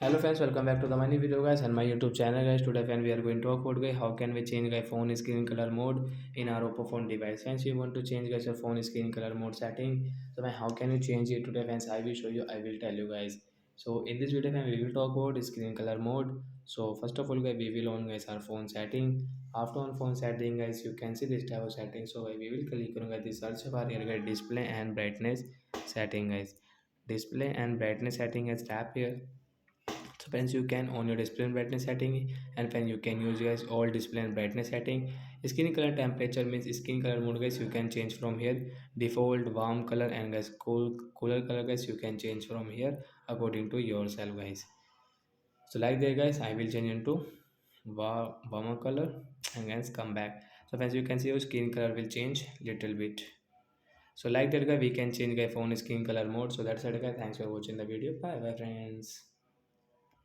Hello friends, welcome back to the money video guys and my YouTube channel guys. Today friend we are going to talk about guys how can we change guys phone screen color mode in our Oppo phone device. Friends, you want to change guys your phone screen color mode setting. So man, how can you change it today friends? I will show you. I will tell you guys. So in this video friend, we will talk about screen color mode. So first of all guys, we will on guys our phone setting. After on phone setting guys, you can see this type of setting. So we will click on guys the search bar here guys, display and brightness setting guys. Display and brightness setting is tap here. So friends, you can on your display and brightness setting, and then you can use guys all display and brightness setting. Skin color temperature means skin color mode guys, you can change from here. Default warm color and guys cooler color guys, you can change from here according to yourself guys. So like there guys, I will change into warmer color and guys come back. So as you can see, your skin color will change little bit. So like that guy, we can change guy phone skin color mode. So that's it guys, thanks for watching the video. Bye bye friends.